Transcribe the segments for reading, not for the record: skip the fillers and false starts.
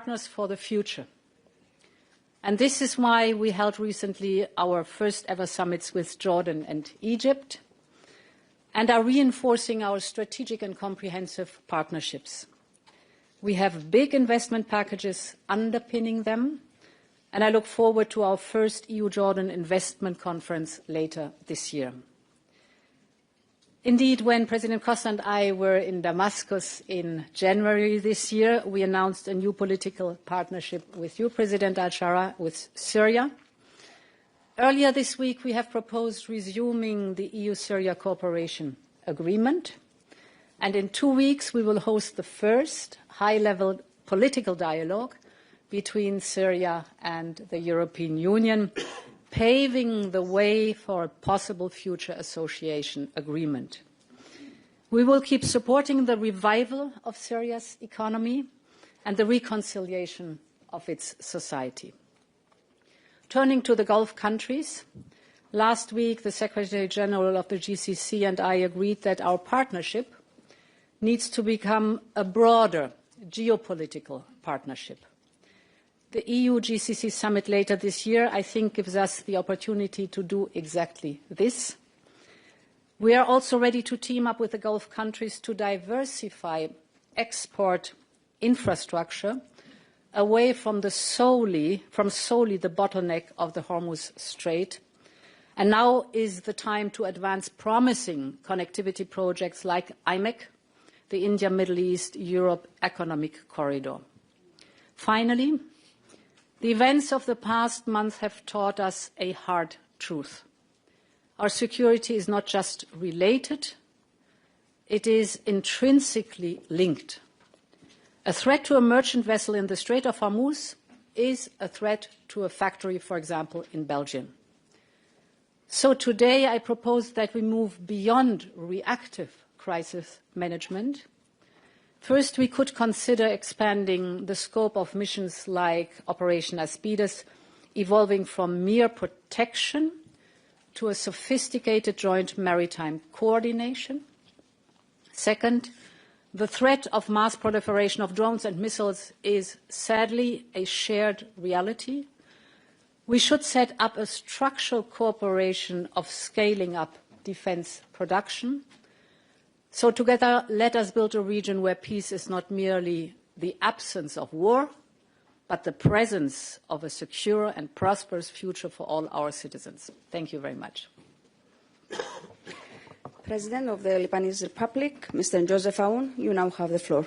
partners for the future. And this is why we held recently our first ever summits with Jordan and Egypt and are reinforcing our strategic and comprehensive partnerships. We have big investment packages underpinning them, and I look forward to our first EU-Jordan investment conference later this year. Indeed, when President Costa and I were in Damascus in January this year, we announced a new political partnership with you, President al-Shara, with Syria. Earlier this week, we have proposed resuming the EU-Syria cooperation agreement. And in 2 weeks, we will host the first high-level political dialogue between Syria and the European Union, paving the way for a possible future association agreement. We will keep supporting the revival of Syria's economy and the reconciliation of its society. Turning to the Gulf countries, last week the Secretary General of the GCC and I agreed that our partnership needs to become a broader geopolitical partnership. The EU-GCC summit later this year, I think, gives us the opportunity to do exactly this. We are also ready to team up with the Gulf countries to diversify export infrastructure away from solely the bottleneck of the Hormuz Strait. And now is the time to advance promising connectivity projects like IMEC, the India-Middle East-Europe Economic Corridor. Finally, the events of the past month have taught us a hard truth. Our security is not just related, it is intrinsically linked. A threat to a merchant vessel in the Strait of Hormuz is a threat to a factory, for example, in Belgium. So today I propose that we move beyond reactive crisis management. First, we could consider expanding the scope of missions like Operation Aspides, evolving from mere protection to a sophisticated joint maritime coordination. Second, the threat of mass proliferation of drones and missiles is sadly a shared reality. We should set up a structural cooperation of scaling up defence production. So together, let us build a region where peace is not merely the absence of war, but the presence of a secure and prosperous future for all our citizens. Thank you very much. President of the Lebanese Republic, Mr. Joseph Aoun, you now have the floor.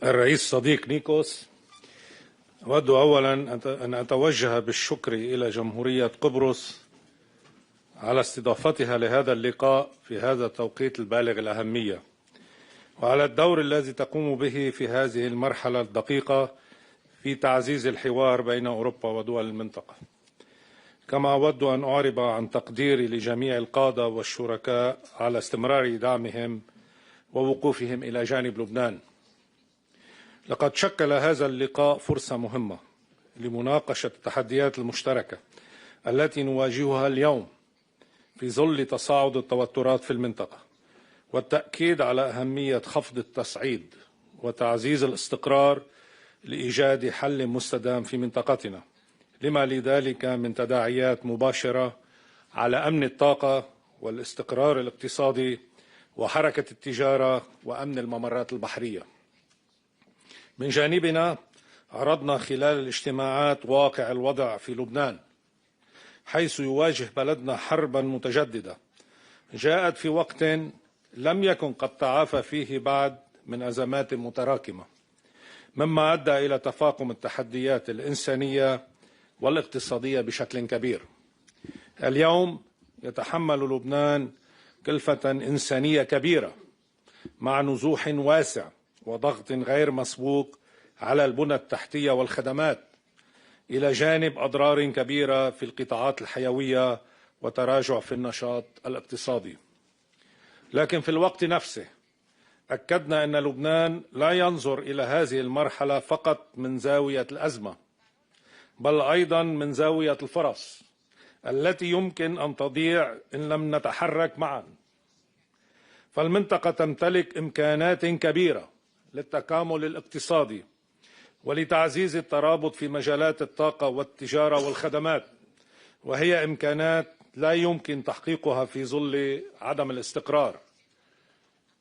الرئيس صديق نيكوس، أود أولا أن أتوجه بالشكر إلى جمهورية قبرص على استضافتها لهذا اللقاء في هذا التوقيت البالغ الأهمية، وعلى الدور الذي تقوم به في هذه المرحلة الدقيقة في تعزيز الحوار بين أوروبا ودول المنطقة. كما أود أن أعرب عن تقديري لجميع القادة والشركاء على استمرار دعمهم ووقوفهم إلى جانب لبنان. لقد شكل هذا اللقاء فرصة مهمة لمناقشة التحديات المشتركة التي نواجهها اليوم في ظل تصاعد التوترات في المنطقة، والتأكيد على أهمية خفض التصعيد وتعزيز الاستقرار لإيجاد حل مستدام في منطقتنا، لما لذلك من تداعيات مباشرة على أمن الطاقة والاستقرار الاقتصادي وحركة التجارة وأمن الممرات البحرية. من جانبنا عرضنا خلال الاجتماعات واقع الوضع في لبنان، حيث يواجه بلدنا حربا متجددة جاءت في وقت لم يكن قد تعافى فيه بعد من أزمات متراكمة، مما أدى إلى تفاقم التحديات الإنسانية والاقتصادية بشكل كبير. اليوم يتحمل لبنان كلفة إنسانية كبيرة مع نزوح واسع وضغط غير مسبوق على البنى التحتية والخدمات، إلى جانب أضرار كبيرة في القطاعات الحيوية وتراجع في النشاط الاقتصادي. لكن في الوقت نفسه أكدنا أن لبنان لا ينظر إلى هذه المرحلة فقط من زاوية الأزمة، بل أيضا من زاوية الفرص التي يمكن أن تضيع إن لم نتحرك معا. فالمنطقة تمتلك إمكانات كبيرة للتكامل الاقتصادي ولتعزيز الترابط في مجالات الطاقة والتجارة والخدمات، وهي إمكانات لا يمكن تحقيقها في ظل عدم الاستقرار.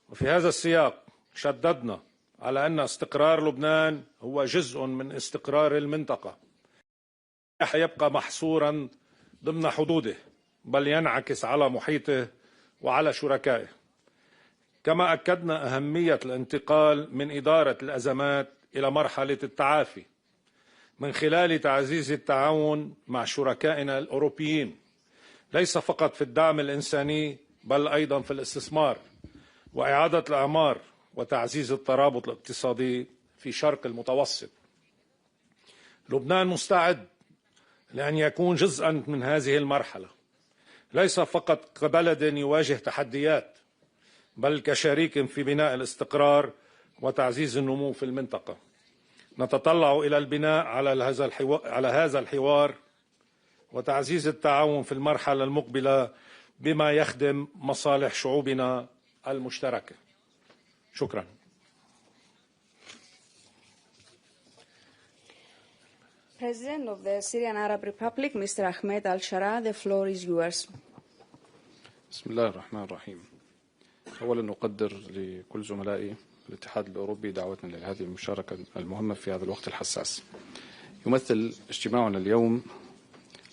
وفي هذا السياق شددنا على أن استقرار لبنان هو جزء من استقرار المنطقة، لا يبقى محصورا ضمن حدوده بل ينعكس على محيطه وعلى شركائه. كما أكدنا أهمية الانتقال من إدارة الأزمات إلى مرحلة التعافي من خلال تعزيز التعاون مع شركائنا الأوروبيين، ليس فقط في الدعم الإنساني بل أيضا في الاستثمار وإعادة الأعمار وتعزيز الترابط الاقتصادي في شرق المتوسط. لبنان مستعد لأن يكون جزءا من هذه المرحلة، ليس فقط كبلد يواجه تحديات بل كشريك في بناء الاستقرار وتعزيز النمو في المنطقة. نتطلع إلى البناء على هذا الحوار وتعزيز التعاون في المرحلة المقبلة بما يخدم مصالح شعوبنا المشتركة. شكرا. President of the Syrian Arab Republic, Mr. Ahmed al-Shara, the floor is yours. بسم الله الرحمن الرحيم. أولا أقدر لكل زملائي الاتحاد الأوروبي دعوتنا لهذه المشاركة المهمة في هذا الوقت الحساس. يمثل اجتماعنا اليوم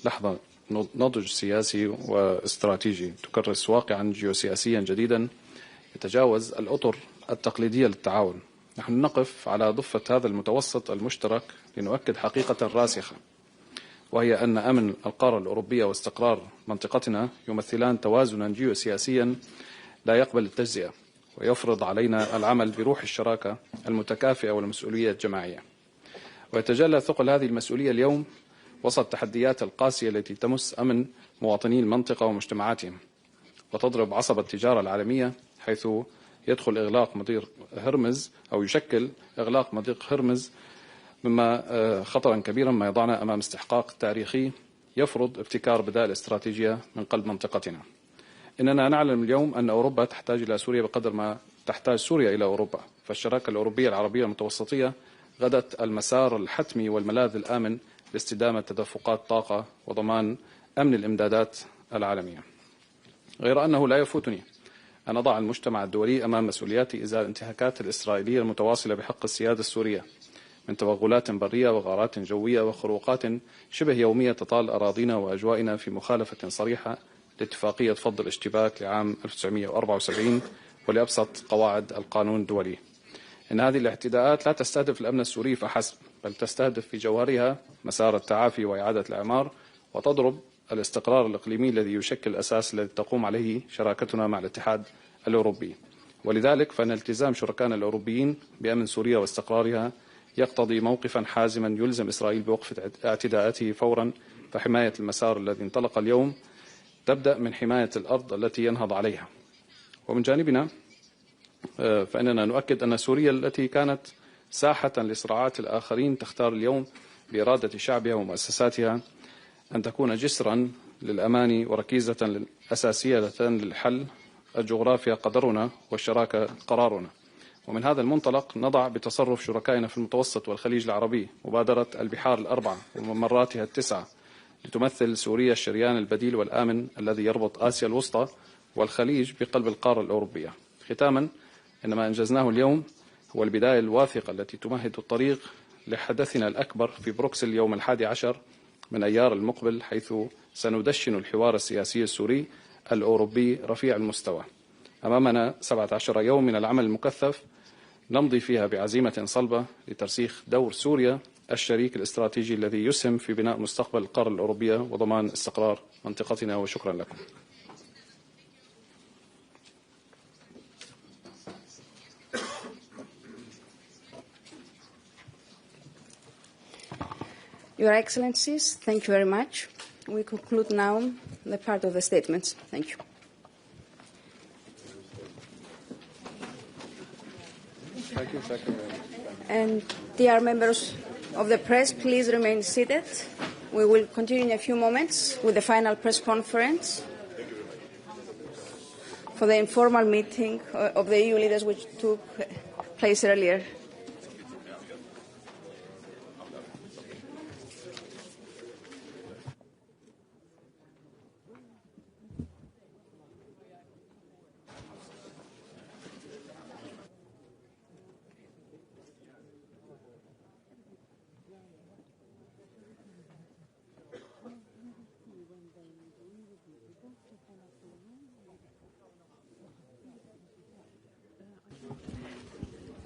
لحظة نضج سياسي واستراتيجي تكرس واقعا جيوسياسيا جديدا يتجاوز الأطر التقليدية للتعاون. نحن نقف على ضفة هذا المتوسط المشترك لنؤكد حقيقة راسخة، وهي أن أمن القارة الأوروبية واستقرار منطقتنا يمثلان توازنا جيوسياسيا لا يقبل التجزئة، ويفرض علينا العمل بروح الشراكة المتكافئة والمسؤولية الجماعية. ويتجلى ثقل هذه المسؤولية اليوم وسط التحديات القاسية التي تمس أمن مواطني المنطقة ومجتمعاتهم، وتضرب عصب التجارة العالمية، حيث يدخل إغلاق مضيق هرمز أو يشكل إغلاق مضيق هرمز مما خطرا كبيرا ما يضعنا أمام استحقاق تاريخي يفرض ابتكار بدائل استراتيجية من قلب منطقتنا. إننا نعلم اليوم أن أوروبا تحتاج إلى سوريا بقدر ما تحتاج سوريا إلى أوروبا، فالشراكة الأوروبية العربية المتوسطية غدت المسار الحتمي والملاذ الآمن لاستدامة تدفقات طاقة وضمان أمن الإمدادات العالمية. غير أنه لا يفوتني أن أضع المجتمع الدولي أمام مسؤولياته إزاء الانتهاكات الإسرائيلية المتواصلة بحق السيادة السورية من توغلات برية وغارات جوية وخروقات شبه يومية تطال أراضينا وأجوائنا في مخالفة صريحة لاتفاقية فض الاشتباك لعام 1974 ولأبسط قواعد القانون الدولي. إن هذه الاعتداءات لا تستهدف الأمن السوري فحسب، بل تستهدف في جوهرها مسار التعافي وإعادة الإعمار، وتضرب الاستقرار الإقليمي الذي يشكل الأساس الذي تقوم عليه شراكتنا مع الاتحاد الأوروبي. ولذلك فإن التزام شركائنا الأوروبيين بأمن سوريا واستقرارها يقتضي موقفا حازما يلزم إسرائيل بوقف اعتداءاته فورا، فحماية المسار الذي انطلق اليوم تبدأ من حماية الأرض التي ينهض عليها. ومن جانبنا فإننا نؤكد أن سوريا التي كانت ساحة لصراعات الآخرين تختار اليوم بإرادة شعبها ومؤسساتها أن تكون جسرا للأمان وركيزة أساسية للحل. الجغرافيا قدرنا والشراكة قرارنا. ومن هذا المنطلق نضع بتصرف شركائنا في المتوسط والخليج العربي مبادرة البحار الأربعة وممراتها التسعة لتمثل سوريا الشريان البديل والآمن الذي يربط آسيا الوسطى والخليج بقلب القارة الأوروبية. ختاما، إن ما أنجزناه اليوم هو البداية الواثقة التي تمهد الطريق لحدثنا الأكبر في بروكسل يوم 11 من أيار المقبل، حيث سندشن الحوار السياسي السوري الأوروبي رفيع المستوى. أمامنا 17 يوم من العمل المكثف نمضي فيها بعزيمة صلبة لترسيخ دور سوريا الشريك الاستراتيجي الذي يسهم في بناء مستقبل القارة الأوروبية وضمان استقرار منطقتنا. وشكرا لكم. Your Excellencies, thank you very much. We conclude now the part of the statements. Thank you. Thank you. And dear members of the press, please remain seated. We will continue in a few moments with the final press conference for the informal meeting of the EU leaders which took place earlier.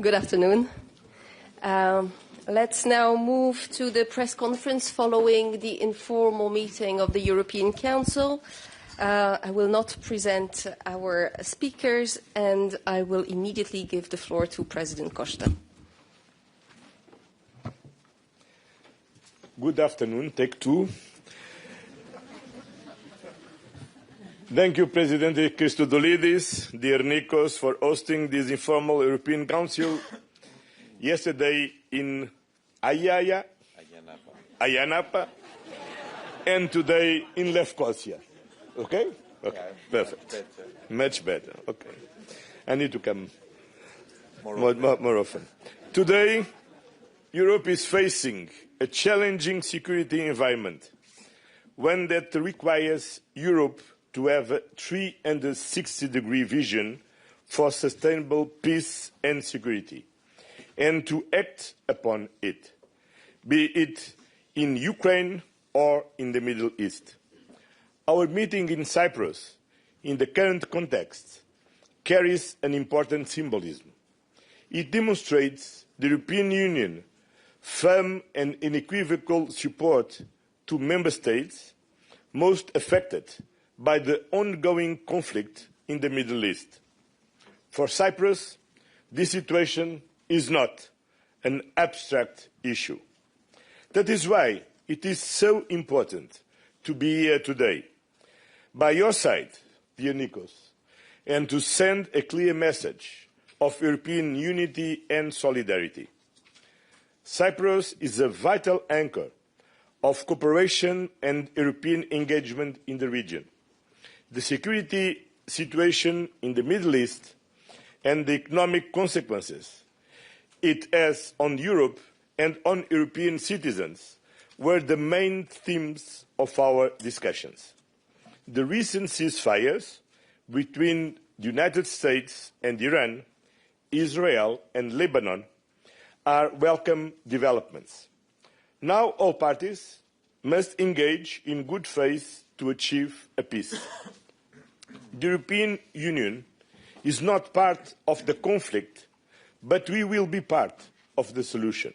Good afternoon. Let's now move to the press conference following the informal meeting of the European Council. I will not present our speakers, and I will immediately give the floor to President Costa. Good afternoon. Take two. Thank you, President Christodoulidis, dear Nikos, for hosting this informal European Council yesterday in Ayanapa, and today in Lefkosia. Okay? Okay, perfect. Much better. Okay. I need to come more often. Today, Europe is facing a challenging security environment, one that requires Europe to have a 360-degree vision for sustainable peace and security, and to act upon it, be it in Ukraine or in the Middle East. Our meeting in Cyprus, in the current context, carries an important symbolism. It demonstrates the European Union firm and unequivocal support to member states most affected by the ongoing conflict in the Middle East. For Cyprus, this situation is not an abstract issue. That is why it is so important to be here today, by your side, dear Nikos, and to send a clear message of European unity and solidarity. Cyprus is a vital anchor of cooperation and European engagement in the region. The security situation in the Middle East and the economic consequences it has on Europe and on European citizens were the main themes of our discussions. The recent ceasefires between the United States and Iran, Israel and Lebanon are welcome developments. Now all parties must engage in good faith to achieve a peace. The European Union is not part of the conflict, but we will be part of the solution.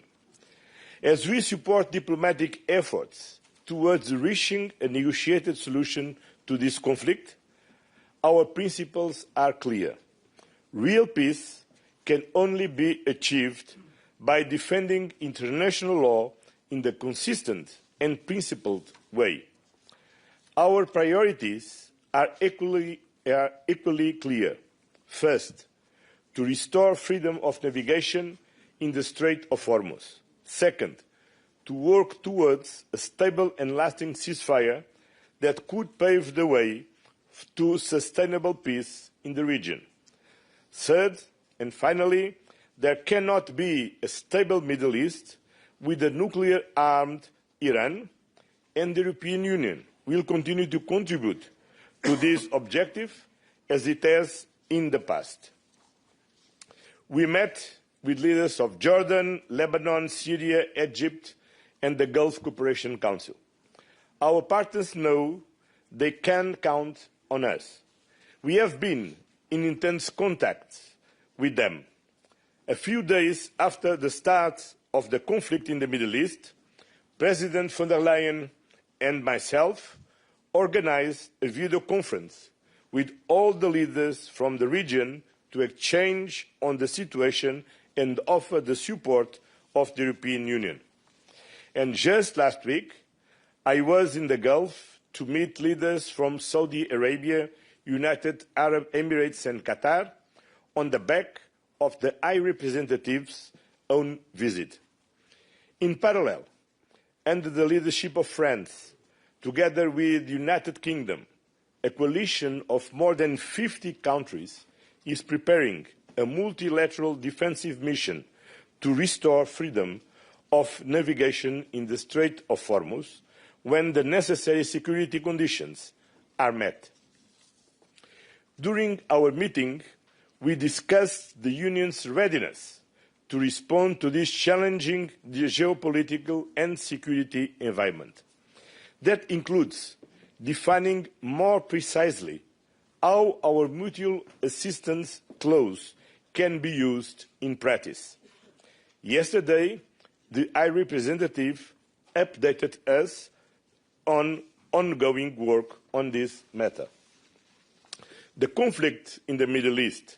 As we support diplomatic efforts towards reaching a negotiated solution to this conflict, our principles are clear. Real peace can only be achieved by defending international law in a consistent and principled way. Our priorities are equally clear. First, to restore freedom of navigation in the Strait of Hormuz. Second, to work towards a stable and lasting ceasefire that could pave the way to sustainable peace in the region. Third, and finally, there cannot be a stable Middle East with a nuclear-armed Iran, and the European Union will continue to contribute to this objective as it has in the past. We met with leaders of Jordan, Lebanon, Syria, Egypt, and the Gulf Cooperation Council. Our partners know they can count on us. We have been in intense contact with them. A few days after the start of the conflict in the Middle East, President von der Leyen and myself organized a video conference with all the leaders from the region to exchange on the situation and offer the support of the European Union. And just last week, I was in the Gulf to meet leaders from Saudi Arabia, United Arab Emirates and Qatar on the back of the High Representative's own visit. In parallel, under the leadership of France, together with the United Kingdom, a coalition of more than 50 countries is preparing a multilateral defensive mission to restore freedom of navigation in the Strait of Hormuz when the necessary security conditions are met. During our meeting, we discussed the Union's readiness to respond to this challenging geopolitical and security environment. That includes defining more precisely how our mutual assistance clause can be used in practice. Yesterday, the High Representative updated us on ongoing work on this matter. The conflict in the Middle East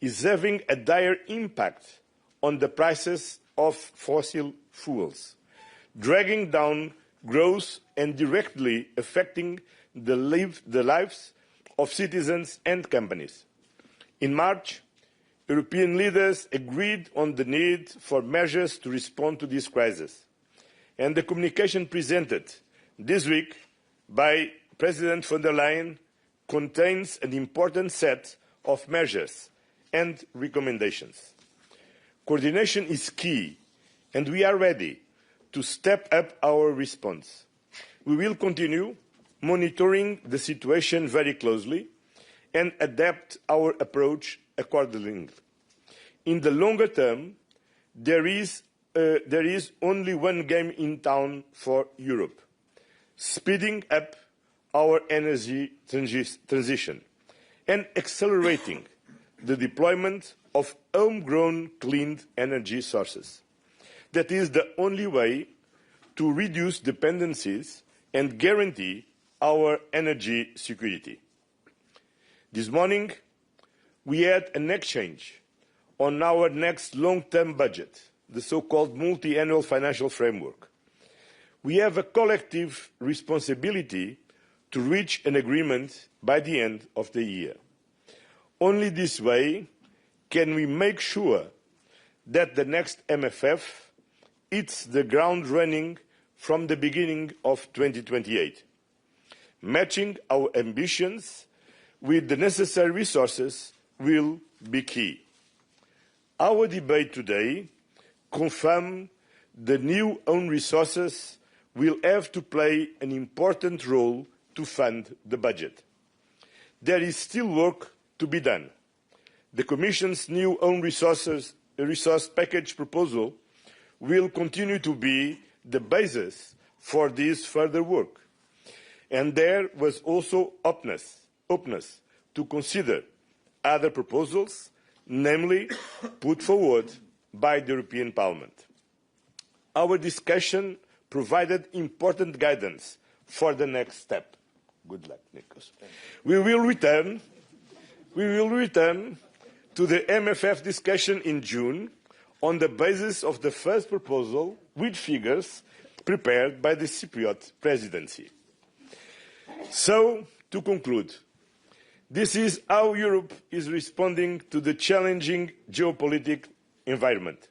is having a dire impact on the prices of fossil fuels, dragging down growth and directly affecting the lives of citizens and companies. In March, European leaders agreed on the need for measures to respond to this crisis, and the communication presented this week by President von der Leyen contains an important set of measures and recommendations. Coordination is key, and we are ready to step up our response. We will continue monitoring the situation very closely and adapt our approach accordingly. In the longer term, there is only one game in town for Europe: speeding up our energy transition and accelerating the deployment of homegrown clean energy sources. That is the only way to reduce dependencies and guarantee our energy security. This morning, we had an exchange on our next long-term budget, the so-called multi-annual financial framework. We have a collective responsibility to reach an agreement by the end of the year. Only this way can we make sure that the next MFF hits the ground running from the beginning of 2028. Matching our ambitions with the necessary resources will be key. Our debate today confirms the new own resources will have to play an important role to fund the budget. There is still work to be done. The Commission's new own resource package proposal will continue to be the basis for this further work. And there was also openness to consider other proposals, namely put forward by the European Parliament. Our discussion provided important guidance for the next step. Good luck, Nikos. We will return to the MFF discussion in June on the basis of the first proposal with figures prepared by the Cypriot presidency. So, to conclude, this is how Europe is responding to the challenging geopolitical environment.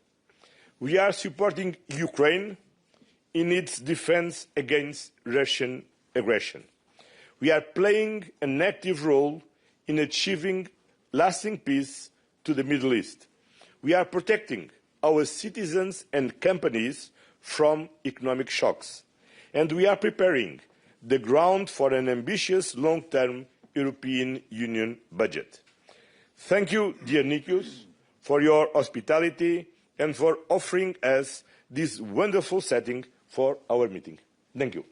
We are supporting Ukraine in its defense against Russian aggression. We are playing an active role in achieving lasting peace to the Middle East. We are protecting our citizens and companies from economic shocks. And we are preparing the ground for an ambitious long-term European Union budget. Thank you, dear Nikos, for your hospitality and for offering us this wonderful setting for our meeting. Thank you.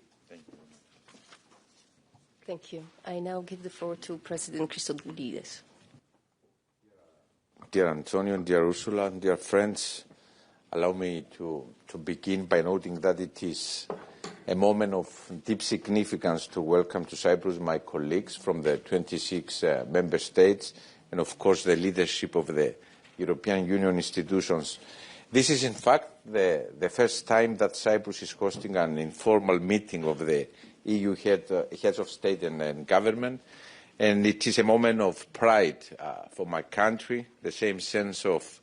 Thank you. I now give the floor to President Christodoulidis. Dear Antonio, dear Ursula, dear friends, allow me to begin by noting that it is a moment of deep significance to welcome to Cyprus my colleagues from the 26 member states and, of course, the leadership of the European Union institutions. This is, in fact, the first time that Cyprus is hosting an informal meeting of the EU heads of state and government, and it is a moment of pride for my country, the same sense of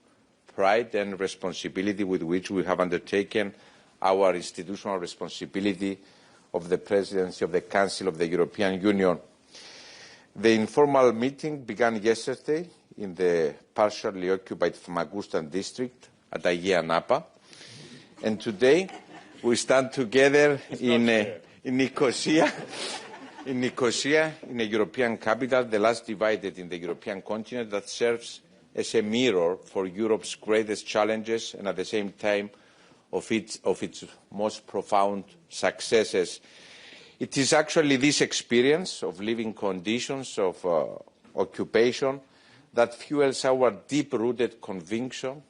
pride and responsibility with which we have undertaken our institutional responsibility of the presidency of the Council of the European Union. The informal meeting began yesterday in the partially occupied Famagustan district at Agia Napa. And today we stand together in Nicosia, in a European capital, the last divided in the European continent, that serves as a mirror for Europe's greatest challenges and at the same time of its most profound successes. It is actually this experience of living conditions of occupation that fuels our deep-rooted conviction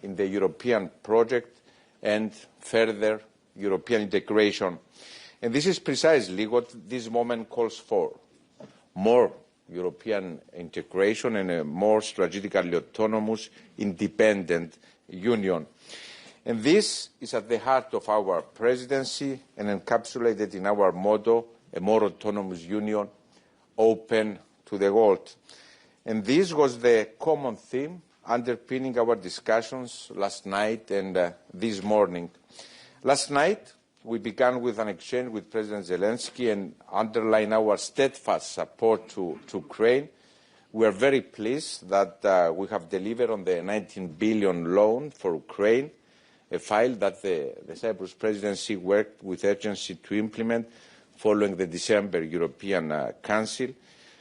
in the European project and further European integration. And this is precisely what this moment calls for: more European integration and a more strategically autonomous, independent union. And this is at the heart of our presidency and encapsulated in our motto, a more autonomous union, open to the world. And this was the common theme underpinning our discussions last night and this morning. Last night, we began with an exchange with President Zelensky and underlined our steadfast support to Ukraine. We are very pleased that we have delivered on the 19 billion loan for Ukraine, a file that the Cyprus presidency worked with urgency to implement following the December European Council.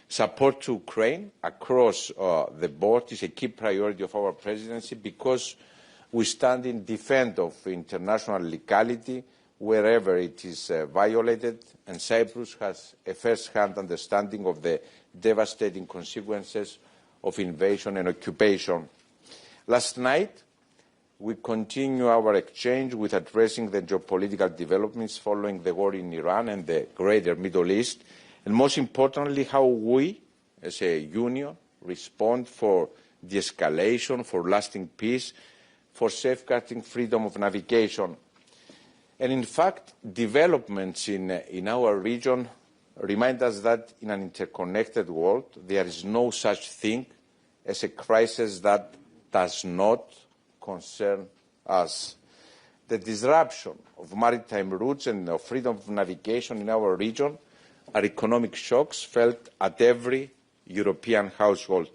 Support to Ukraine across the board is a key priority of our presidency because we stand in defense of international legality wherever it is violated, and Cyprus has a first-hand understanding of the devastating consequences of invasion and occupation. Last night, we continue our exchange with addressing the geopolitical developments following the war in Iran and the greater Middle East, and most importantly, how we, as a union, respond for de-escalation, for lasting peace, for safeguarding freedom of navigation. And in fact, developments in our region remind us that in an interconnected world, there is no such thing as a crisis that does not concern us. The disruption of maritime routes and of freedom of navigation in our region are economic shocks felt at every European household.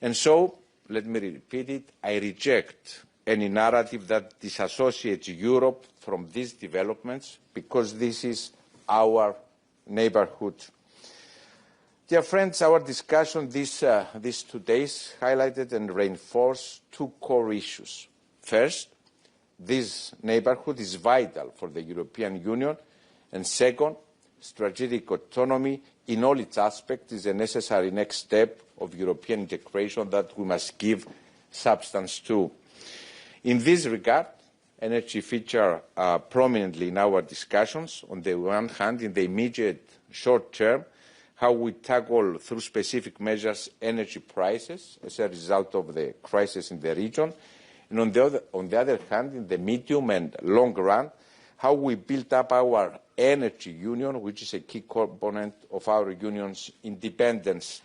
And so, let me repeat it, I reject any narrative that disassociates Europe from these developments, because this is our neighbourhood. Dear friends, our discussion these 2 days highlighted and reinforced two core issues. First, this neighbourhood is vital for the European Union, and second, strategic autonomy in all its aspects is a necessary next step of European integration that we must give substance to. In this regard, energy features prominently in our discussions. On the one hand, in the immediate short term, how we tackle through specific measures energy prices as a result of the crisis in the region, and on the other hand, in the medium and long run, how we build up our energy union, which is a key component of our union's independence.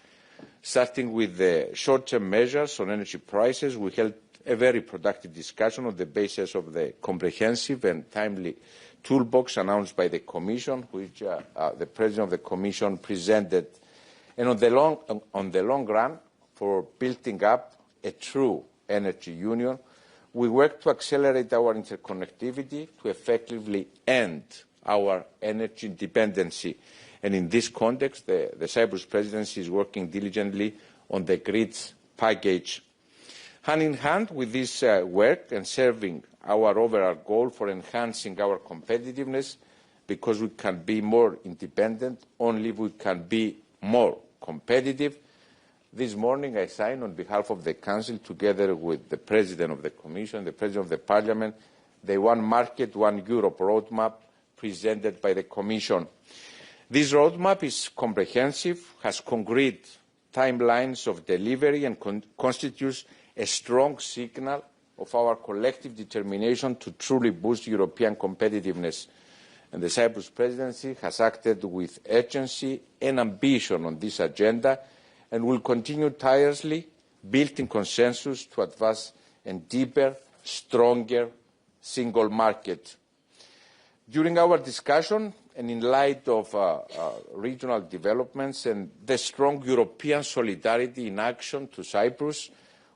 Starting with the short-term measures on energy prices, we held a very productive discussion on the basis of the comprehensive and timely toolbox announced by the Commission, which the President of the Commission presented. And on the long run, for building up a true energy union, we work to accelerate our interconnectivity to effectively end our energy dependency. And in this context, the Cyprus presidency is working diligently on the grids package. Hand in hand with this work and serving our overall goal for enhancing our competitiveness, because we can be more independent only if we can be more competitive. This morning I signed on behalf of the Council, together with the President of the Commission, the President of the Parliament, the One Market, One Europe roadmap presented by the Commission. This roadmap is comprehensive, has concrete timelines of delivery, and constitutes a strong signal of our collective determination to truly boost European competitiveness. And the Cyprus presidency has acted with urgency and ambition on this agenda, and will continue tirelessly building consensus to advance a deeper, stronger single market. During our discussion, and in light of regional developments and the strong European solidarity in action to Cyprus,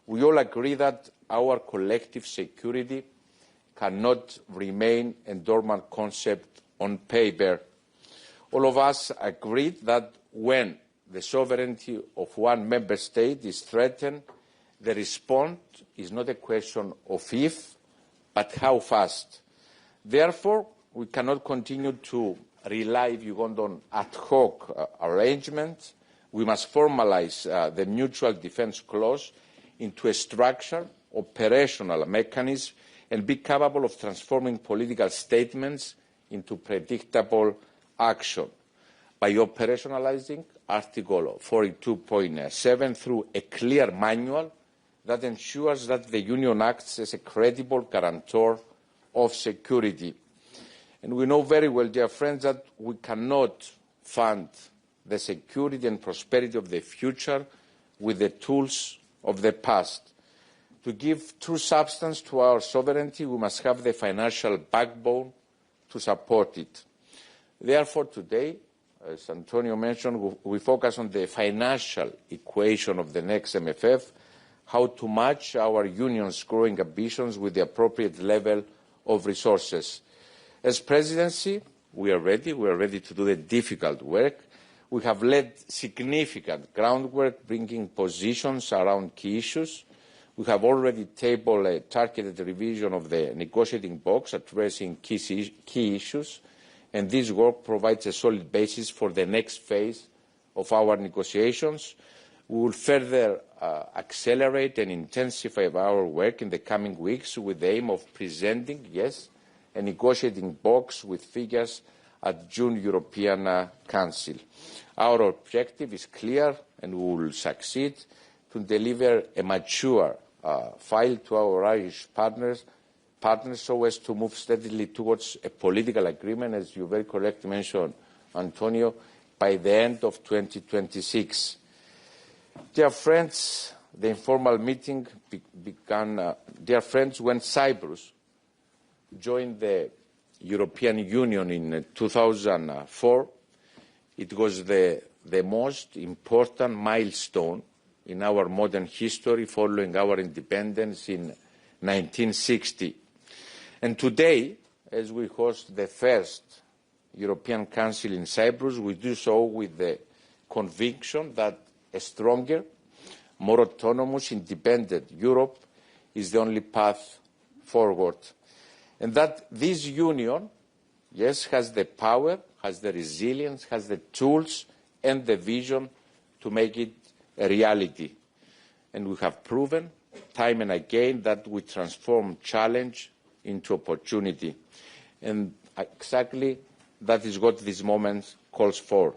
we all agree that our collective security cannot remain a dormant concept on paper. All of us agreed that when the sovereignty of one member state is threatened, the response is not a question of if, but how fast. Therefore, we cannot continue to rely, if you want, on ad hoc arrangements. We must formalise the mutual defence clause into a structured, operational mechanism and be capable of transforming political statements into predictable action by operationalising Article 42.7 through a clear manual that ensures that the Union acts as a credible guarantor of security. And we know very well, dear friends, that we cannot fund the security and prosperity of the future with the tools of the past. To give true substance to our sovereignty, we must have the financial backbone to support it. Therefore, today, as Antonio mentioned, we focus on the financial equation of the next MFF, how to match our Union's growing ambitions with the appropriate level of resources. As Presidency, we are ready. We are ready to do the difficult work. We have led significant groundwork, bringing positions around key issues. We have already tabled a targeted revision of the negotiating box addressing key issues, and this work provides a solid basis for the next phase of our negotiations. We will further accelerate and intensify our work in the coming weeks with the aim of presenting, yes, a negotiating box with figures at June European Council. Our objective is clear, and we will succeed to deliver a mature file to our Irish partners so as to move steadily towards a political agreement, as you very correctly mentioned, Antonio, by the end of 2026. Dear friends, the informal meeting began, dear friends, when Cyprus joined the European Union in 2004. It was the most important milestone in our modern history following our independence in 1960. And today, as we host the first European Council in Cyprus, we do so with the conviction that a stronger, more autonomous, independent Europe is the only path forward. And that this union, yes, has the power, has the resilience, has the tools and the vision to make it a reality. And we have proven time and again that we transform challenge into opportunity. And exactly that is what this moment calls for.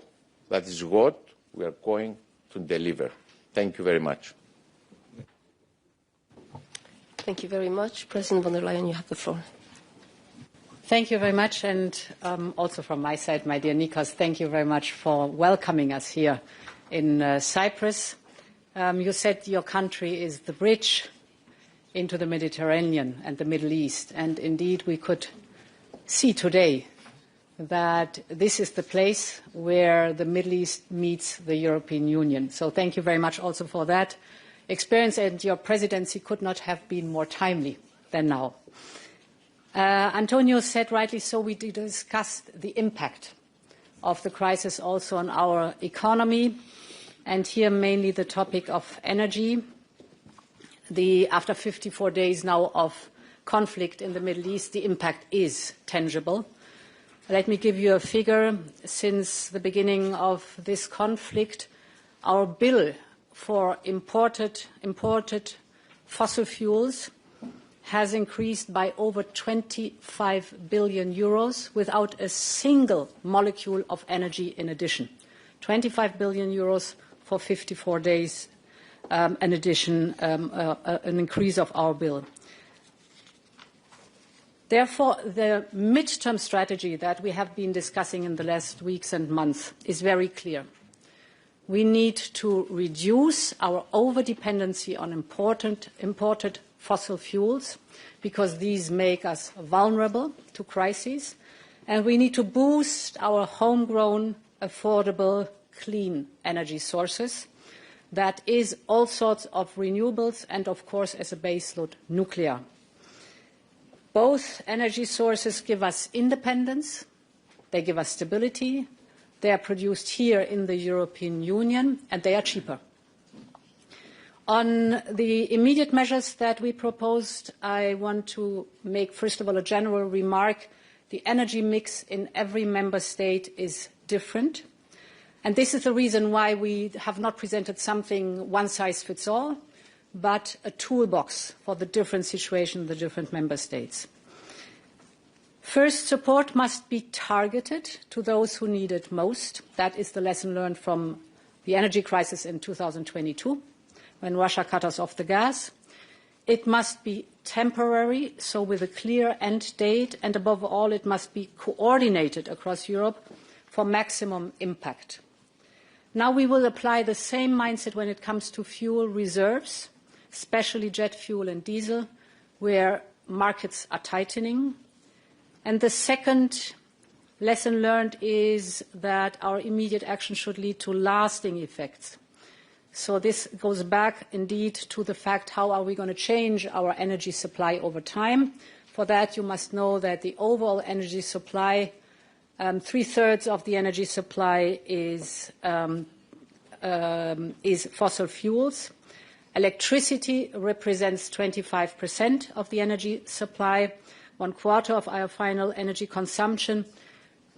That is what we are going to deliver. Thank you very much. Thank you very much. President von der Leyen, you have the floor. Thank you very much, and also from my side, my dear Nikos, thank you very much for welcoming us here in Cyprus. You said your country is the bridge into the Mediterranean and the Middle East, and indeed we could see today that this is the place where the Middle East meets the European Union. So thank you very much also for that experience, and your presidency could not have been more timely than now. Antonio said rightly so, we discussed the impact of the crisis also on our economy, and here mainly the topic of energy. After 54 days now of conflict in the Middle East, the impact is tangible. Let me give you a figure. Since the beginning of this conflict, our bill for imported fossil fuels has increased by over 25 billion euros without a single molecule of energy in addition. 25 billion euros for 54 days, an increase of our bill. Therefore, the midterm strategy that we have been discussing in the last weeks and months is very clear. We need to reduce our overdependency on imported fossil fuels, because these make us vulnerable to crises. And we need to boost our homegrown, affordable, clean energy sources. That is all sorts of renewables and, of course, as a baseload, nuclear. Both energy sources give us independence, they give us stability, they are produced here in the European Union, and they are cheaper. On the immediate measures that we proposed, I want to make, first of all, a general remark. The energy mix in every member state is different. And this is the reason why we have not presented something one size fits all, but a toolbox for the different situation in the different member states. First, support must be targeted to those who need it most. That is the lesson learned from the energy crisis in 2022, when Russia cut us off the gas. It must be temporary, so with a clear end date, and above all, it must be coordinated across Europe for maximum impact. Now we will apply the same mindset when it comes to fuel reserves, especially jet fuel and diesel, where markets are tightening. And the second lesson learned is that our immediate action should lead to lasting effects. So this goes back indeed to the fact, how are we going to change our energy supply over time? For that, you must know that the overall energy supply, 3/3 of the energy supply is fossil fuels. Electricity represents 25% of the energy supply, 1/4 of our final energy consumption.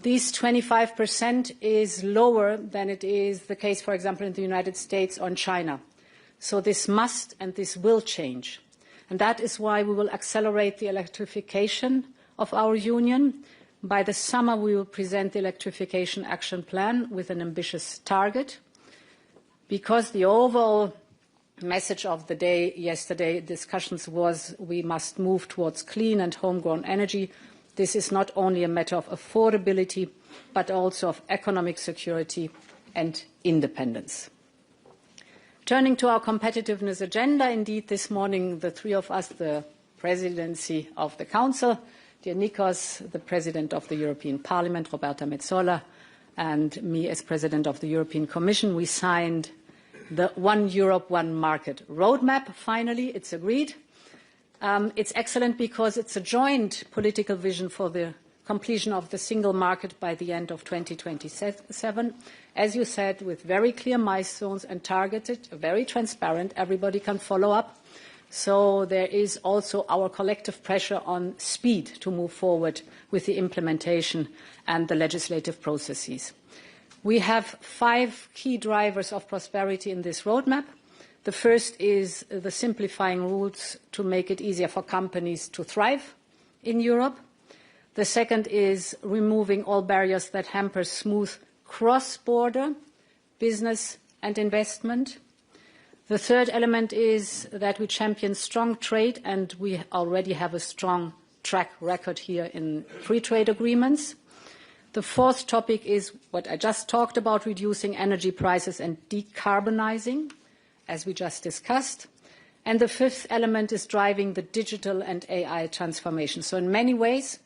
These 25% is lower than it is the case, for example, in the United States or in China. So this must and this will change. And that is why we will accelerate the electrification of our union. By the summer, we will present the electrification action plan with an ambitious target, because the overall message of the day yesterday discussions was we must move towards clean and homegrown energy. This is not only a matter of affordability, but also of economic security and independence. Turning to our competitiveness agenda, indeed, this morning, the three of us, the presidency of the Council, dear Nikos, the President of the European Parliament, Roberta Metsola, and me as President of the European Commission, we signed the One Europe, One Market roadmap. Finally, it's agreed. It's excellent because it's a joint political vision for the completion of the single market by the end of 2027. As you said, with very clear milestones and targeted, very transparent, everybody can follow up. So there is also our collective pressure on speed to move forward with the implementation and the legislative processes. We have 5 key drivers of prosperity in this roadmap. The first is the simplifying rules to make it easier for companies to thrive in Europe. The second is removing all barriers that hamper smooth cross-border business and investment. The third element is that we champion strong trade, and we already have a strong track record here in free trade agreements. The fourth topic is what I just talked about, reducing energy prices and decarbonizing, as we just discussed. And the fifth element is driving the digital and AI transformation. So in many ways,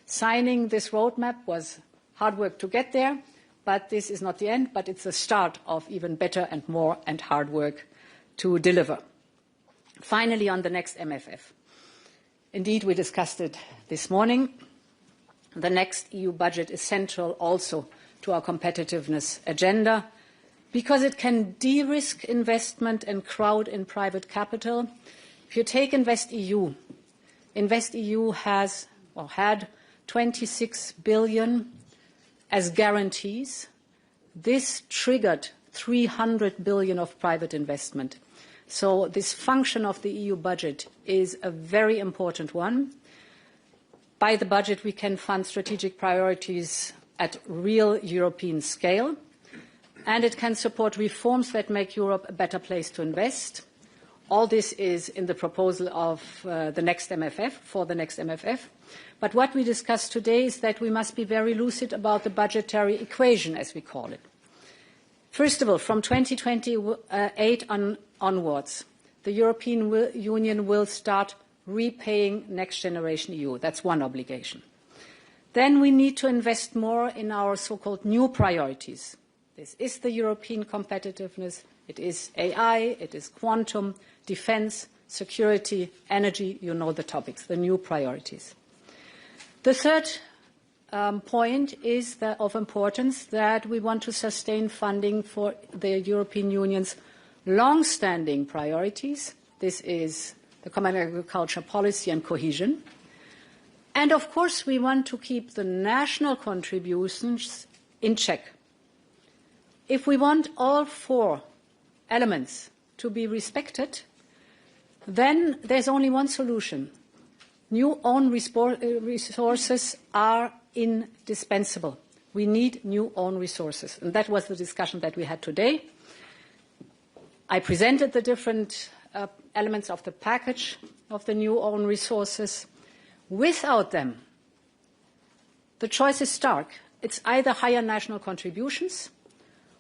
signing this roadmap was hard work to get there, but this is not the end, but it's the start of even better and more and hard work to deliver. Finally, on the next MFF. Indeed, we discussed it this morning. The next EU budget is central also to our competitiveness agenda, because it can de-risk investment and crowd in private capital. If you take InvestEU, InvestEU has or had 26 billion as guarantees. This triggered 300 billion of private investment. So this function of the EU budget is a very important one. By the budget, we can fund strategic priorities at real European scale, and it can support reforms that make Europe a better place to invest. All this is in the proposal of the next MFF, for the next MFF. But what we discussed today is that we must be very lucid about the budgetary equation, as we call it. First of all, from 2028 onwards, the European Union will start repaying Next Generation EU. That's one obligation. Then we need to invest more in our so-called new priorities. This is the European competitiveness, it is AI, it is quantum, defense, security, energy, you know the topics, the new priorities. The third point is that of importance that we want to sustain funding for the European Union's long-standing priorities. This is the common agriculture policy and cohesion. And of course, we want to keep the national contributions in check. If we want all four elements to be respected, then there's only one solution. New own resources are indispensable. We need new own resources. And that was the discussion that we had today. I presented the different elements of the package of the new own resources. Without them, the choice is stark. It's either higher national contributions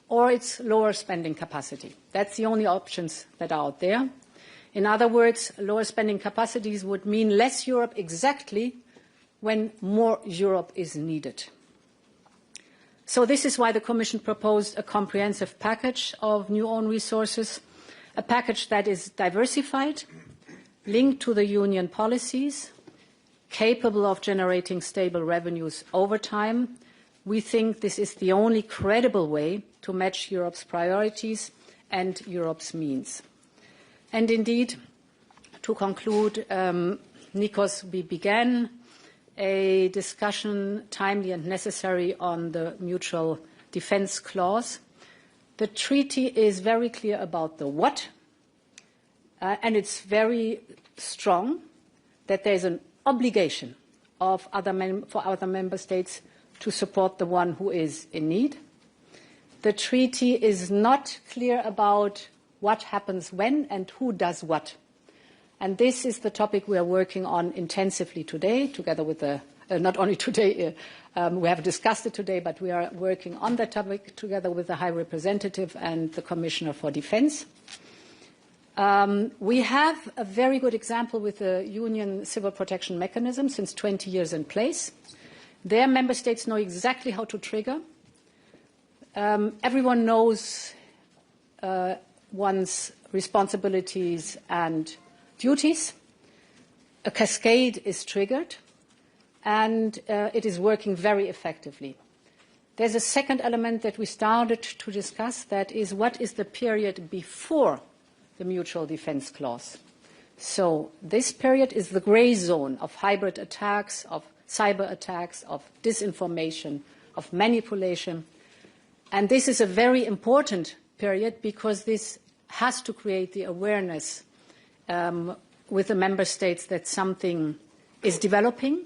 or it's lower spending capacity. That's the only options that are out there. In other words, lower spending capacities would mean less Europe exactly when more Europe is needed. So this is why the Commission proposed a comprehensive package of new own resources, a package that is diversified, linked to the Union policies, capable of generating stable revenues over time. We think this is the only credible way to match Europe's priorities and Europe's means. And indeed, to conclude, Nikos, we began a discussion, timely and necessary, on the mutual defence clause. The treaty is very clear about the what, and it's very strong that there is an obligation of for other member states to support the one who is in need. The treaty is not clear about what happens when and who does what. And this is the topic we are working on intensively today, together with the, not only today, we have discussed it today, but we are working on that topic together with the High Representative and the Commissioner for Defence. We have a very good example with the Union Civil Protection Mechanism since 20 years in place. Their member states know exactly how to trigger. Everyone knows one's responsibilities and duties. A cascade is triggered, and it is working very effectively. There's a second element that we started to discuss, that is, what is the period before the mutual defence clause? So this period is the grey zone of hybrid attacks, of cyber attacks, of disinformation, of manipulation. And this is a very important period because this has to create the awareness with the member states that something is developing.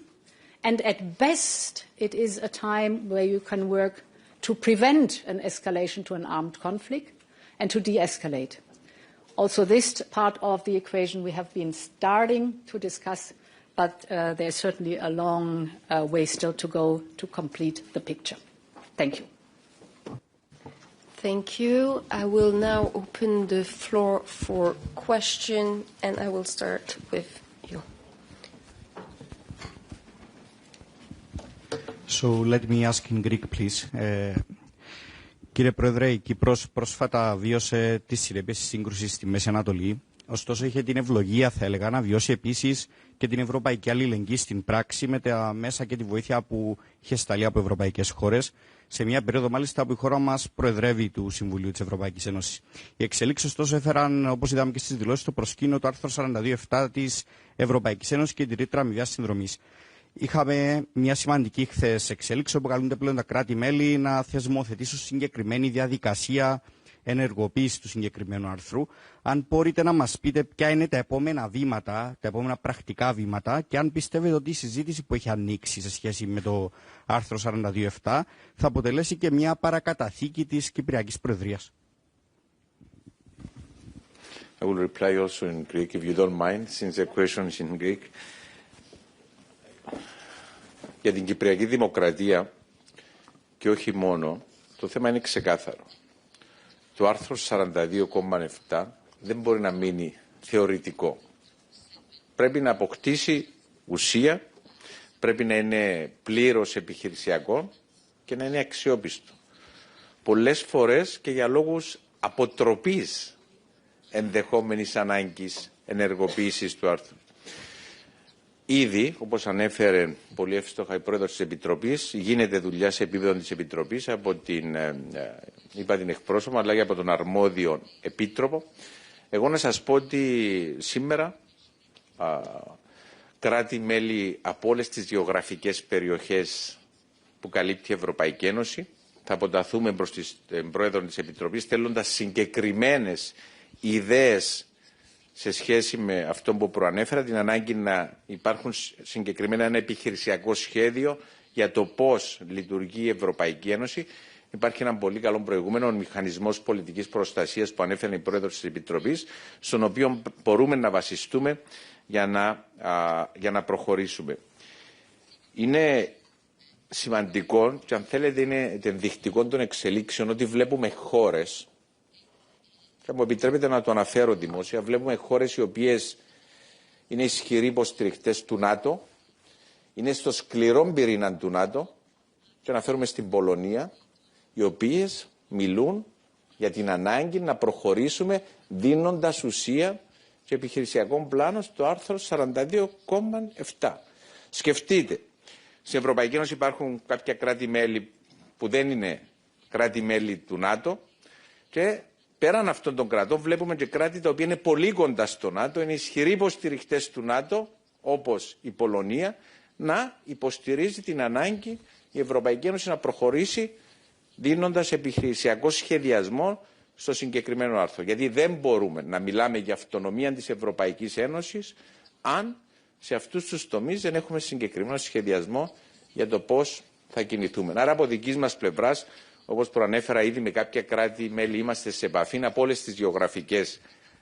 And at best, it is a time where you can work to prevent an escalation to an armed conflict and to de-escalate. Also, this part of the equation we have been starting to discuss, but there's certainly a long way still to go to complete the picture. Thank you. Thank you. I will now open the floor for question, and I will start with you. So let me ask in Greek, please. Κύριε Πρόεδρε, η Κύπρος πρόσφατα βίωσε τη συνέπειες της σύγκρουσης στη Μέση Ανατολή. Ωστόσο, είχε την ευλογία, θα έλεγα, να βιώσει επίσης και την ευρωπαϊκή αλληλεγγύη στην πράξη με τα μέσα και τη βοήθεια που είχε σταλεί από ευρωπαϊκές χώρες, σε μια περίοδο μάλιστα που η χώρα μας προεδρεύει του Συμβουλίου της Ευρωπαϊκής Ένωσης. Οι εξελίξεις, ωστόσο, έφεραν, όπως είδαμε και στις δηλώσεις, στο προσκήνιο το άρθρο 42.7 της Ευρωπαϊκής Ένωσης και τη ρήτρα αμοιβαίας συνδρομής. Είχαμε μια σημαντική χθες εξέλιξη όπου καλούνται πλέον τα κράτη-μέλη να θεσμοθετήσουν συγκεκριμένη διαδικασία ενεργοποίηση του συγκεκριμένου άρθρου. Αν μπορείτε να μας πείτε ποια είναι τα επόμενα βήματα, τα επόμενα πρακτικά βήματα και αν πιστεύετε ότι η συζήτηση που έχει ανοίξει σε σχέση με το άρθρο 42.7 θα αποτελέσει και μια παρακαταθήκη της Κυπριακής Προεδρίας. I will reply also in Greek, if you don't mind, since the question is in Greek. Για την Κυπριακή Δημοκρατία και όχι μόνο, το θέμα είναι ξεκάθαρο. Το άρθρο 42,7 δεν μπορεί να μείνει θεωρητικό. Πρέπει να αποκτήσει ουσία, πρέπει να είναι πλήρως επιχειρησιακό και να είναι αξιόπιστο. Πολλές φορές και για λόγους αποτροπής ενδεχόμενης ανάγκης ενεργοποίησης του άρθρου. Ήδη, όπως ανέφερε πολύ εύστοχα η πρόεδρος της Επιτροπής, γίνεται δουλειά σε επίπεδο της Επιτροπής από την εκπρόσωπο, αλλά και από τον αρμόδιο επίτροπο. Εγώ να σας πω ότι σήμερα κράτη-μέλη από όλες τις γεωγραφικές περιοχές που καλύπτει η Ευρωπαϊκή Ένωση θα αποταθούμε προς την πρόεδρο της Επιτροπής θέλοντας συγκεκριμένες ιδέες σε σχέση με αυτό που προανέφερα, την ανάγκη να υπάρχουν συγκεκριμένα ένα επιχειρησιακό σχέδιο για το πώς λειτουργεί η Ευρωπαϊκή Ένωση. Υπάρχει ένα πολύ καλό προηγούμενο, ο μηχανισμός πολιτικής προστασίας που ανέφερε η πρόεδρος της Επιτροπής, στον οποίο μπορούμε να βασιστούμε για να προχωρήσουμε. Είναι σημαντικό και αν θέλετε είναι ενδεικτικό των εξελίξεων ότι βλέπουμε χώρες, και μου επιτρέπετε να το αναφέρω δημόσια, βλέπουμε χώρες οι οποίες είναι ισχυροί υποστηρικτές του ΝΑΤΟ, είναι στο σκληρό πυρήνα του ΝΑΤΟ, και αναφέρουμε στην Πολωνία, οι οποίες μιλούν για την ανάγκη να προχωρήσουμε δίνοντας ουσία και επιχειρησιακό πλάνο στο άρθρο 42,7. Σκεφτείτε, στην Ευρωπαϊκή Ένωση υπάρχουν κάποια κράτη-μέλη που δεν είναι κράτη-μέλη του ΝΑΤΟ και πέραν αυτών των κρατών βλέπουμε και κράτη τα οποία είναι πολύ κοντά στο ΝΑΤΟ, είναι ισχυροί υποστηριχτές του ΝΑΤΟ, όπως η Πολωνία, να υποστηρίζει την ανάγκη η Ευρωπαϊκή Ένωση να προχωρήσει δίνοντας επιχειρησιακό σχεδιασμό στο συγκεκριμένο άρθρο. Γιατί δεν μπορούμε να μιλάμε για αυτονομία της Ευρωπαϊκής Ένωσης αν σε αυτούς τους τομείς δεν έχουμε συγκεκριμένο σχεδιασμό για το πώς θα κινηθούμε. Άρα από δικής μας πλευράς, όπως προανέφερα ήδη με κάποια κράτη-μέλη, είμαστε σε επαφή από όλες τις γεωγραφικές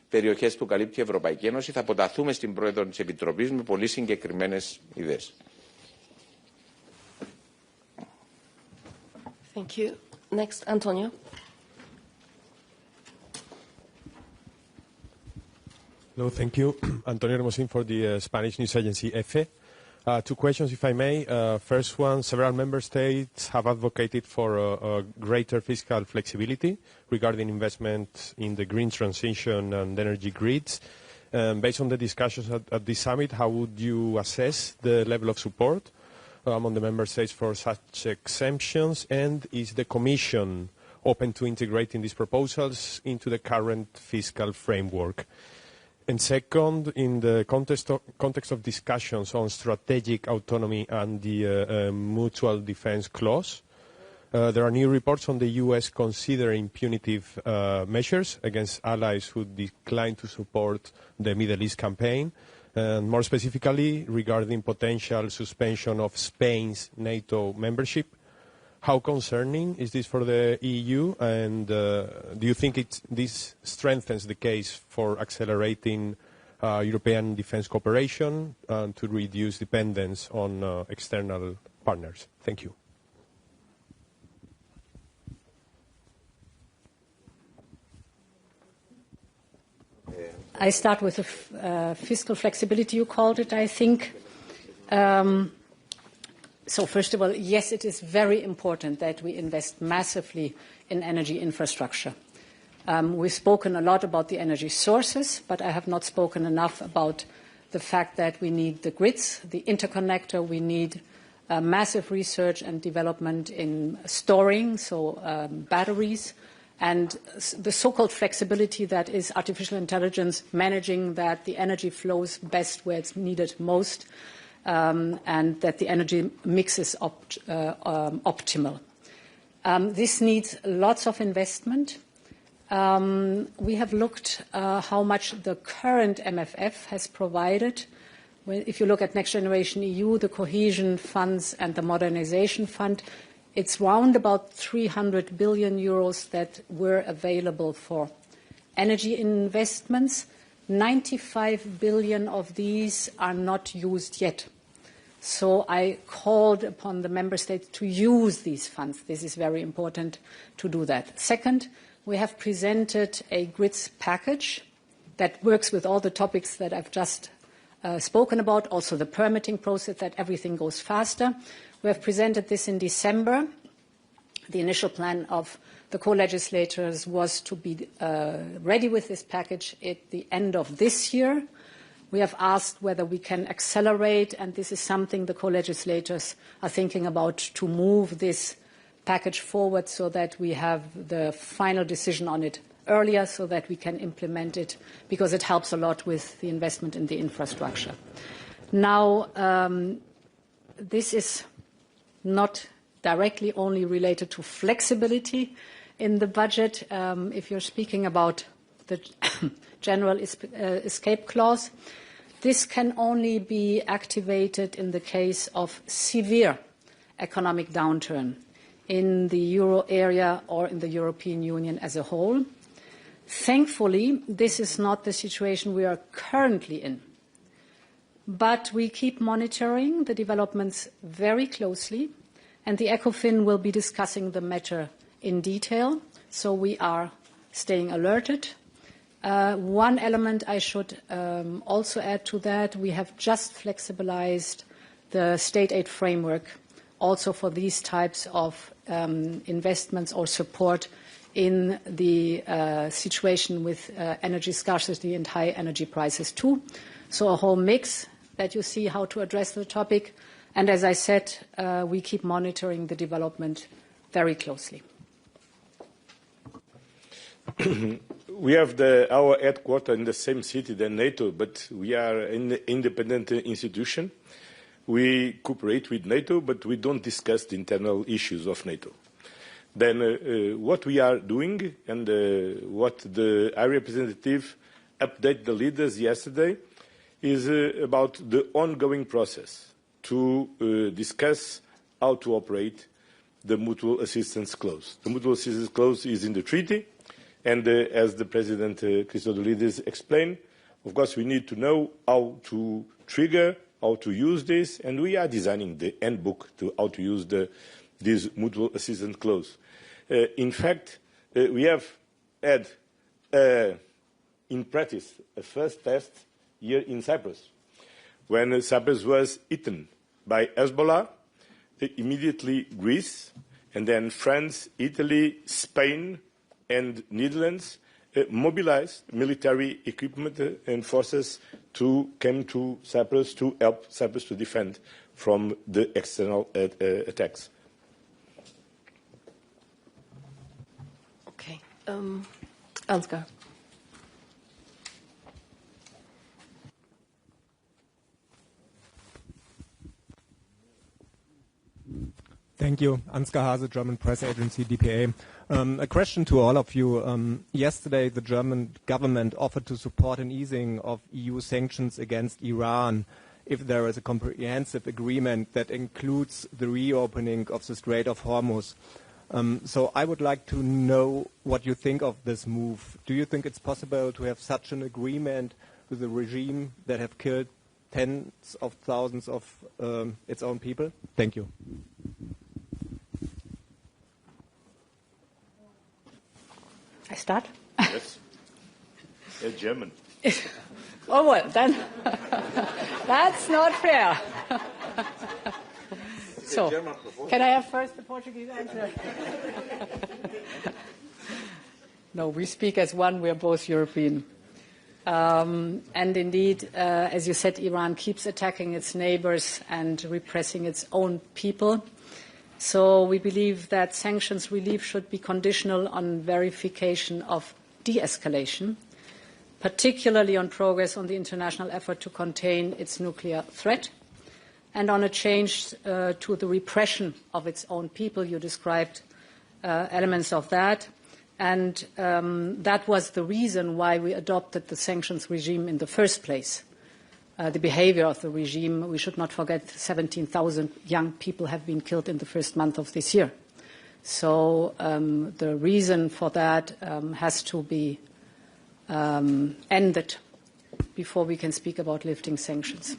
περιοχές που καλύπτει η Ευρωπαϊκή Ένωση. Θα αποταθούμε στην πρόεδρο της Επιτροπής με πολύ συγκεκριμένες ιδέες. Thank you. Next, Antonio. Hello, thank you. Antonio Hermosín for the Spanish news agency EFE. Two questions, if I may. First one, several member states have advocated for greater fiscal flexibility regarding investment in the green transition and energy grids. Based on the discussions at this summit, how would you assess the level of support among the member states for such exemptions? And is the Commission open to integrating these proposals into the current fiscal framework? And second, in the context of discussions on strategic autonomy and the mutual defense clause, there are new reports on the U.S. considering punitive measures against allies who decline to support the Middle East campaign, and more specifically regarding potential suspension of Spain's NATO membership. How concerning is this for the EU, and do you think this strengthens the case for accelerating European defence cooperation and to reduce dependence on external partners? Thank you. I start with the fiscal flexibility, you called it, I think. So first of all, yes, it is very important that we invest massively in energy infrastructure. We've spoken a lot about the energy sources, but I have not spoken enough about the fact that we need the grids, the interconnector, we need massive research and development in storing, so batteries, and the so-called flexibility that is artificial intelligence, managing that the energy flows best where it's needed most, and that the energy mix is optimal. This needs lots of investment. We have looked how much the current MFF has provided. If you look at Next Generation EU, the cohesion funds and the modernization fund, it's round about 300 billion euros that were available for energy investments. 95 billion of these are not used yet. So I called upon the member states to use these funds. This is very important to do that. Second, we have presented a grids package that works with all the topics that I've just spoken about, also the permitting process, that everything goes faster. We have presented this in December. The initial plan of the co-legislators was to be ready with this package at the end of this year. We have asked whether we can accelerate, and this is something the co-legislators are thinking about, to move this package forward so that we have the final decision on it earlier so that we can implement it, because it helps a lot with the investment in the infrastructure. Now, this is not directly only related to flexibility in the budget. If you're speaking about the general escape clause, this can only be activated in the case of severe economic downturn in the euro area or in the European Union as a whole. Thankfully, this is not the situation we are currently in. But we keep monitoring the developments very closely, and the ECOFIN will be discussing the matter in detail, so we are staying alerted. One element I should also add to that, we have just flexibilized the state aid framework also for these types of investments or support in the situation with energy scarcity and high energy prices too. So a whole mix that you see how to address the topic. And as I said, we keep monitoring the development very closely. We have our headquarters in the same city than NATO, but we are an independent institution. We cooperate with NATO, but we don't discuss the internal issues of NATO. Then what we are doing, and what the High Representative updated the leaders yesterday, is about the ongoing process to discuss how to operate the mutual assistance clause. The mutual assistance clause is in the treaty, and as the President Christodoulidis explained, of course we need to know how to trigger, how to use this, and we are designing the handbook to how to use this mutual assistance clause. In fact, we have had in practice a first test here in Cyprus. When Cyprus was eaten by Hezbollah, immediately Greece, and then France, Italy, Spain, and Netherlands mobilized military equipment and forces to come to Cyprus to help Cyprus to defend from the external attacks. Okay. Ansgar. Thank you. Ansgar Hase, German press agency, DPA. A question to all of you. Yesterday, the German government offered to support an easing of EU sanctions against Iran if there is a comprehensive agreement that includes the reopening of the Strait of Hormuz. So I would like to know what you think of this move. Do you think it's possible to have such an agreement with a regime that have killed tens of thousands of its own people? Thank you. I start? Yes. German. Oh, well, then that's not fair. So, can I have first the Portuguese answer? No, we speak as one. We are both European. And indeed, as you said, Iran keeps attacking its neighbors and repressing its own people. So we believe that sanctions relief should be conditional on verification of de-escalation, particularly on progress on the international effort to contain its nuclear threat, and on a change to the repression of its own people. You described elements of that. And that was the reason why we adopted the sanctions regime in the first place. The behavior of the regime, we should not forget 17,000 young people have been killed in the first month of this year. So the reason for that has to be ended before we can speak about lifting sanctions.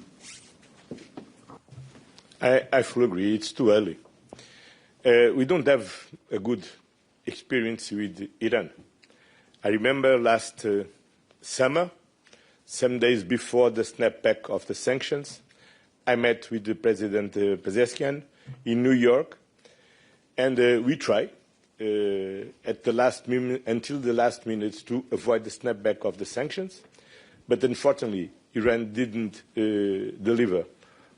I fully agree. It's too early. We don't have a good experience with Iran. I remember last summer, some days before the snapback of the sanctions, I met with the President Pezeshkian in New York, and we tried at the last minute, until the last minute, to avoid the snapback of the sanctions. But unfortunately, Iran didn't deliver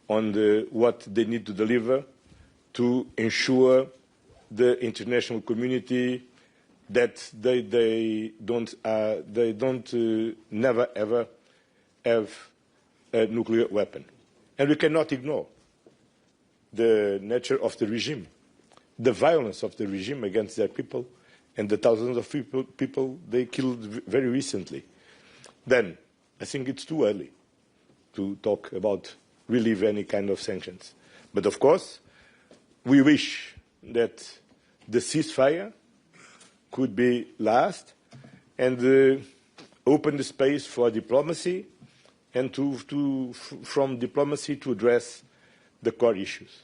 on what they need to deliver to ensure the international community that they don't never ever have a nuclear weapon. And we cannot ignore the nature of the regime, the violence of the regime against their people, and the thousands of people they killed very recently. Then I think it's too early to talk about relieve any kind of sanctions. But of course, we wish that the ceasefire could be last and open the space for diplomacy and from diplomacy to address the core issues.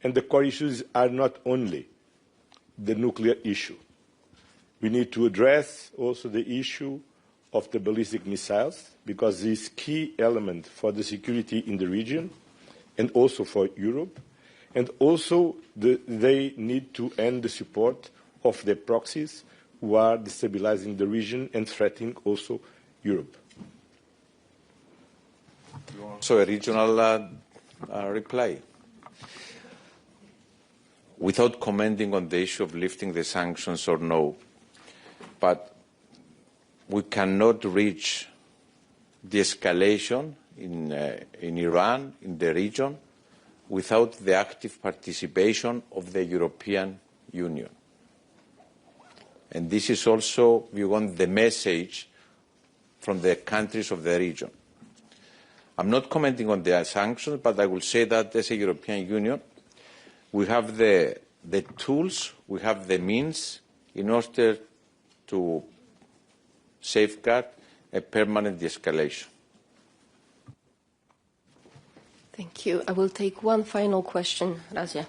And the core issues are not only the nuclear issue. We need to address also the issue of the ballistic missiles, because this is a key element for the security in the region and also for Europe. And also they need to end the support of the proxies who are destabilizing the region and threatening also Europe. So a regional reply. Without commenting on the issue of lifting the sanctions or no, but we cannot reach de-escalation in Iran, in the region, without the active participation of the European Union. And this is also, we want the message from the countries of the region. I'm not commenting on the sanctions, but I will say that as a European Union, we have the tools, we have the means in order to safeguard a permanent de-escalation. Thank you. I will take one final question, Razia.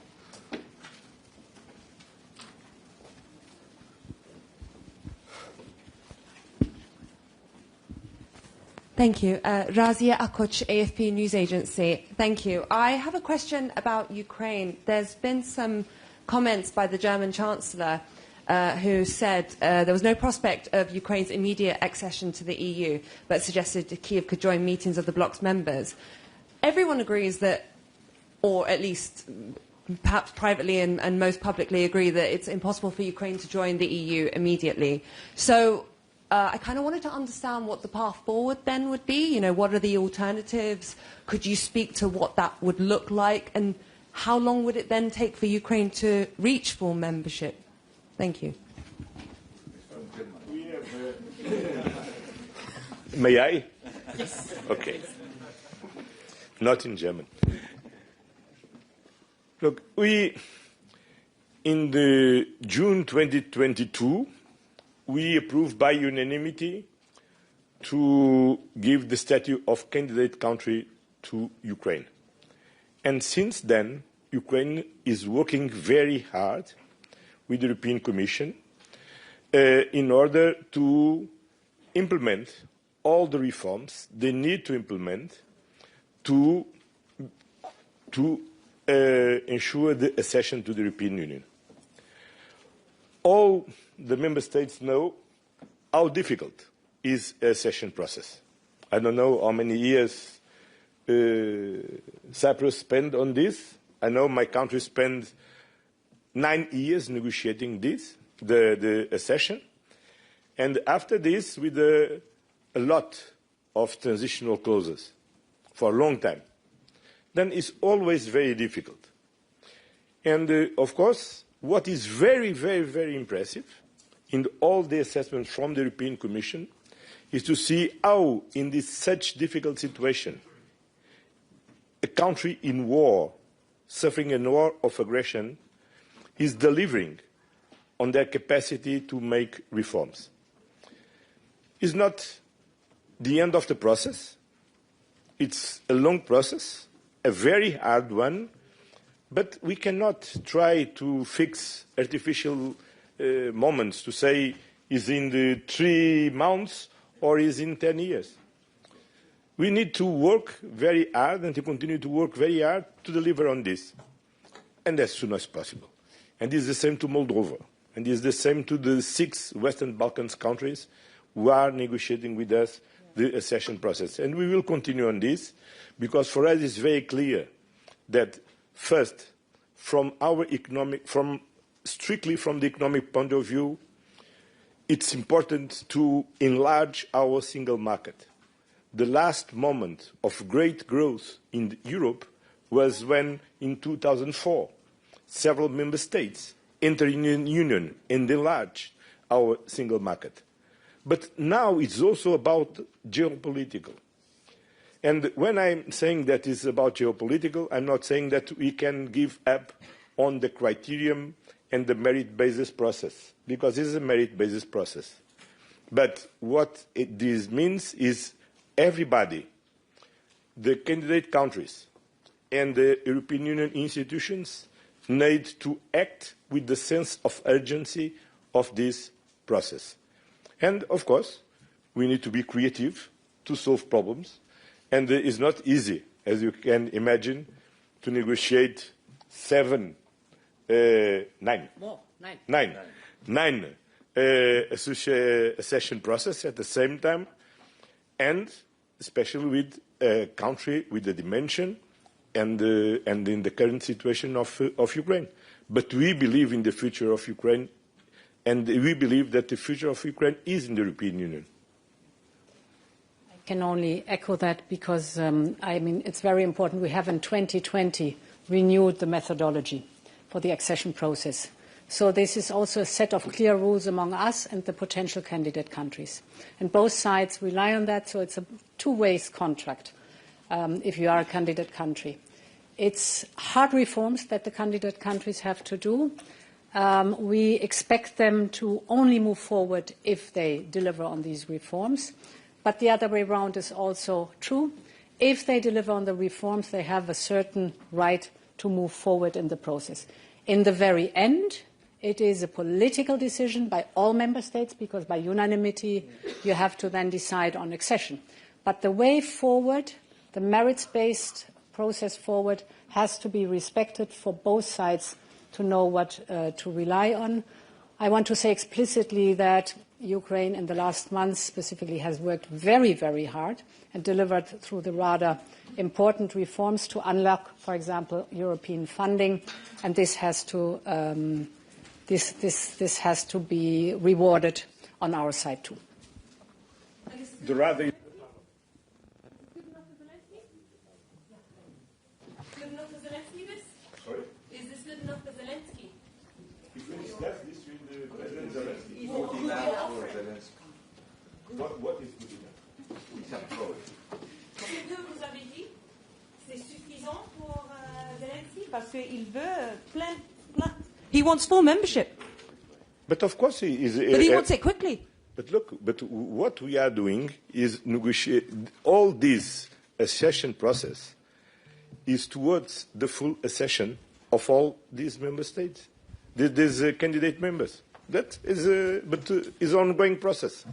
Thank you. Razia Akoch, AFP News Agency. Thank you. I have a question about Ukraine. There's been some comments by the German Chancellor who said there was no prospect of Ukraine's immediate accession to the EU, but suggested Kyiv could join meetings of the bloc's members. Everyone agrees that, or at least perhaps privately and most publicly agree, that it's impossible for Ukraine to join the EU immediately. So I kind of wanted to understand what the path forward then would be. You know, what are the alternatives? Could you speak to what that would look like? And how long would it then take for Ukraine to reach full membership? Thank you. May I? Yes. Okay. Not in German. Look, in the June 2022, we approved by unanimity to give the status of candidate country to Ukraine. And since then, Ukraine is working very hard with the European Commission in order to implement all the reforms they need to implement to ensure the accession to the European Union. All the member states know how difficult is a accession process. I don't know how many years Cyprus spent on this. I know my country spent 9 years negotiating this, the accession. And after this, with a lot of transitional clauses for a long time, then it's always very difficult. And of course, what is very, very, very impressive in all the assessments from the European Commission is to see how, in this such difficult situation, a country in war, suffering a war of aggression, is delivering on their capacity to make reforms. It's not the end of the process. It's a long process, a very hard one, but we cannot try to fix artificial moments to say is in the 3 months or is in 10 years. we need to work very hard and to continue to work very hard to deliver on this, and as soon as possible. And this is the same to Moldova, and this is the same to the 6 Western Balkans countries who are negotiating with us the accession process. And we will continue on this, because for us it's very clear that first, strictly from the economic point of view, it's important to enlarge our single market. The last moment of great growth in Europe was when, in 2004, several member states entered in the Union and enlarged our single market. But now it's also about geopolitical. And when I'm saying that it's about geopolitical, I'm not saying that we can give up on the criterion and the merit-based process, because this is a merit-based process. But what this means is everybody, the candidate countries and the European Union institutions, need to act with the sense of urgency of this process. And, of course, we need to be creative to solve problems. And it is not easy, as you can imagine, to negotiate nine accession process at the same time, and especially with a country with the dimension and in the current situation of Ukraine. But we believe in the future of Ukraine, and we believe that the future of Ukraine is in the European Union. I can only echo that, because, it's very important. We have in 2020 renewed the methodology for the accession process. So this is also a set of clear rules among us and the potential candidate countries. And both sides rely on that, so it's a two-way contract if you are a candidate country. It's hard reforms that the candidate countries have to do. We expect them to only move forward if they deliver on these reforms. But the other way around is also true. If they deliver on the reforms, they have a certain right to move forward in the process. In the very end, it is a political decision by all member states, because by unanimity you have to then decide on accession. But the way forward, the merits-based process forward, has to be respected for both sides to know what to rely on. I want to say explicitly that Ukraine in the last months specifically has worked very, very hard and delivered through the rather important reforms to unlock, for example, European funding, and this has to this has to be rewarded on our side too. The rather What is good enough? Ce que vous avez dit, c'est suffisant pour Zelensky, parce qu'il veut plein. He wants full membership. But of course he is. But he wants it quickly. But look, what we are doing is negotiate. All this accession process is towards the full accession of all these member states, these candidate members. That is is an ongoing process.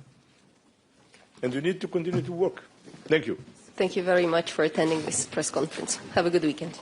And we need to continue to work. Thank you. Thank you very much for attending this press conference. Have a good weekend.